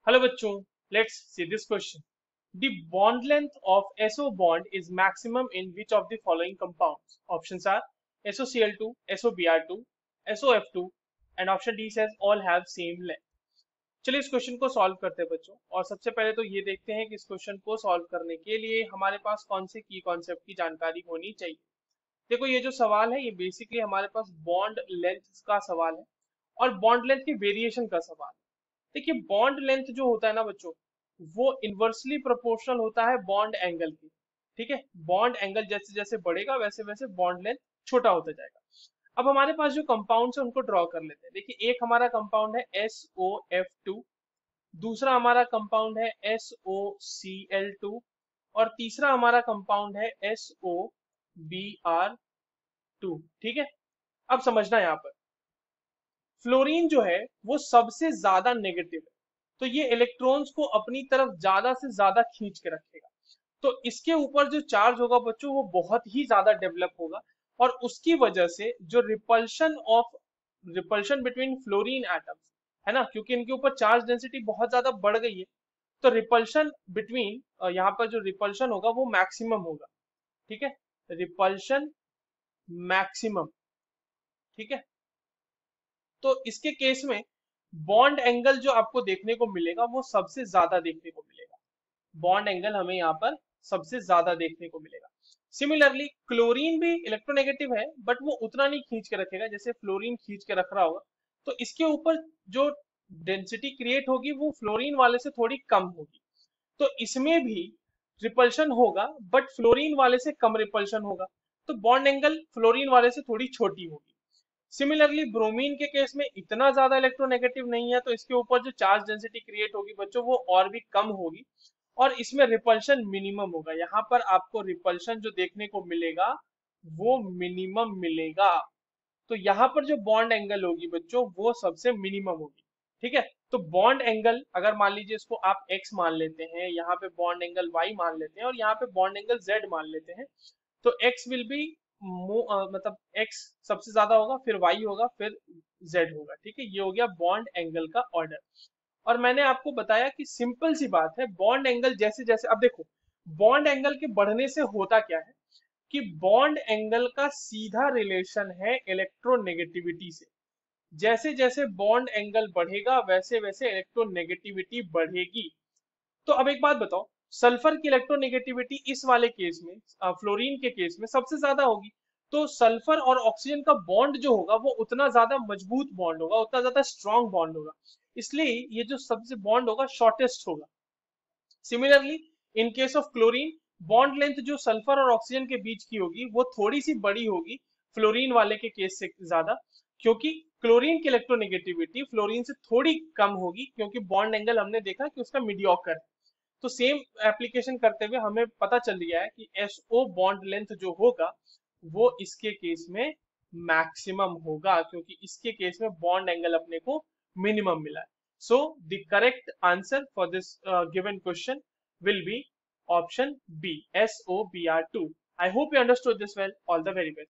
Hello बच्चों, let's see this question. The bond length of SO bond is maximum in which of the following compounds? Options are SOCl2, SOBr2, SOF2 and option D says all have same length. चलिए इस question को solve करते हैं बच्चों. और सबसे पहले तो ये देखते हैं कि इस क्वेश्चन को सॉल्व करने के लिए हमारे पास कौन से की कॉन्सेप्ट की जानकारी होनी चाहिए. देखो, ये जो सवाल है ये बेसिकली हमारे पास बॉन्ड लेंथ का सवाल है और बॉन्ड लेंथ के वेरिएशन का सवाल है. देखिए, बॉन्ड लेंथ जो होता है ना बच्चों, वो इनवर्सली प्रोपोर्शनल होता है बॉन्ड एंगल के. ठीक है, बॉन्ड एंगल जैसे जैसे बढ़ेगा वैसे वैसे बॉन्ड लेंथ छोटा होता जाएगा. अब हमारे पास जो कंपाउंड है उनको ड्रॉ कर लेते हैं. देखिए, एक हमारा कंपाउंड है SOF2, दूसरा हमारा कंपाउंड है SOCl2 और तीसरा हमारा कंपाउंड है SOBr2. ठीक है, अब समझना यहाँ पर फ्लोरीन जो है वो सबसे ज्यादा नेगेटिव है, तो ये इलेक्ट्रॉन्स को अपनी तरफ ज्यादा से ज्यादा खींच के रखेगा. तो इसके ऊपर जो चार्ज होगा बच्चों वो बहुत ही ज्यादा डेवलप होगा और उसकी वजह से जो रिपल्शन बिटवीन फ्लोरीन एटम्स है ना, क्योंकि इनके ऊपर चार्ज डेंसिटी बहुत ज्यादा बढ़ गई है, तो रिपल्शन बिटवीन यहाँ पर जो रिपल्शन होगा वो मैक्सिमम होगा. ठीक है, रिपल्शन मैक्सिमम. ठीक है, तो इसके केस में बॉन्ड एंगल जो आपको देखने को मिलेगा वो सबसे ज्यादा देखने को मिलेगा. बॉन्ड एंगल हमें यहाँ पर सबसे ज्यादा देखने को मिलेगा. सिमिलरली क्लोरीन भी इलेक्ट्रोनेगेटिव है बट वो उतना नहीं खींच के रखेगा जैसे फ्लोरीन खींच के रख रहा होगा. तो इसके ऊपर जो डेंसिटी क्रिएट होगी वो फ्लोरीन वाले से थोड़ी कम होगी. तो इसमें भी रिपल्शन होगा बट फ्लोरीन वाले से कम रिपल्शन होगा. तो बॉन्ड एंगल फ्लोरीन वाले से थोड़ी छोटी होगी. सिमिलरली ब्रोमीन के केस में इतना ज्यादा इलेक्ट्रोनेगेटिव नहीं है, तो इसके ऊपर जो चार्ज डेंसिटी क्रिएट होगी बच्चों वो और भी कम होगी और इसमें रिपल्शन मिनिमम होगा. यहाँ पर आपको रिपल्शन जो देखने को मिलेगा वो मिनिमम मिलेगा. तो यहाँ पर जो बॉन्ड एंगल होगी बच्चों वो सबसे मिनिमम होगी. ठीक है, तो बॉन्ड एंगल अगर मान लीजिए इसको आप x मान लेते हैं, यहाँ पे बॉन्ड एंगल y मान लेते हैं और यहाँ पे बॉन्ड एंगल z मान लेते हैं, तो x विल बी मतलब x सबसे ज्यादा होगा, फिर y होगा, फिर z होगा. ठीक है, ये हो गया बॉन्ड एंगल का ऑर्डर. और मैंने आपको बताया कि सिंपल सी बात है, बॉन्ड एंगल जैसे जैसे अब देखो बॉन्ड एंगल के बढ़ने से होता क्या है कि बॉन्ड एंगल का सीधा रिलेशन है इलेक्ट्रोनेगेटिविटी से. जैसे जैसे बॉन्ड एंगल बढ़ेगा वैसे वैसे इलेक्ट्रोनेगेटिविटी बढ़ेगी. तो अब एक बात बताओ, सल्फर की इलेक्ट्रोनेगेटिविटी इस वाले केस में फ्लोरीन के केस में सबसे ज्यादा होगी. तो सल्फर और ऑक्सीजन का बॉन्ड जो होगा वो उतना ज्यादा मजबूत बॉन्ड होगा, उतना ज्यादा स्ट्रॉन्ग बॉन्ड होगा, इसलिए ये जो सबसे बॉन्ड होगा शॉर्टेस्ट होगा. Similarly in case of chlorine, bond length जो सल्फर और ऑक्सीजन के बीच की होगी वो थोड़ी सी बड़ी होगी फ्लोरीन वाले के केस से ज्यादा, क्योंकि क्लोरीन की इलेक्ट्रोनेगेटिविटी फ्लोरीन से थोड़ी कम होगी क्योंकि बॉन्ड एंगल हमने देखा कि उसका मीडियोकर है. तो सेम एप्लीकेशन करते हुए हमें पता चल गया है कि SO बॉन्ड लेंथ जो होगा वो इसके केस में मैक्सिमम होगा क्योंकि इसके केस में बॉन्ड एंगल अपने को मिनिमम मिला है. So the correct answer for this given question will be option B, SOBr2. I hope you understood this well. All the very best.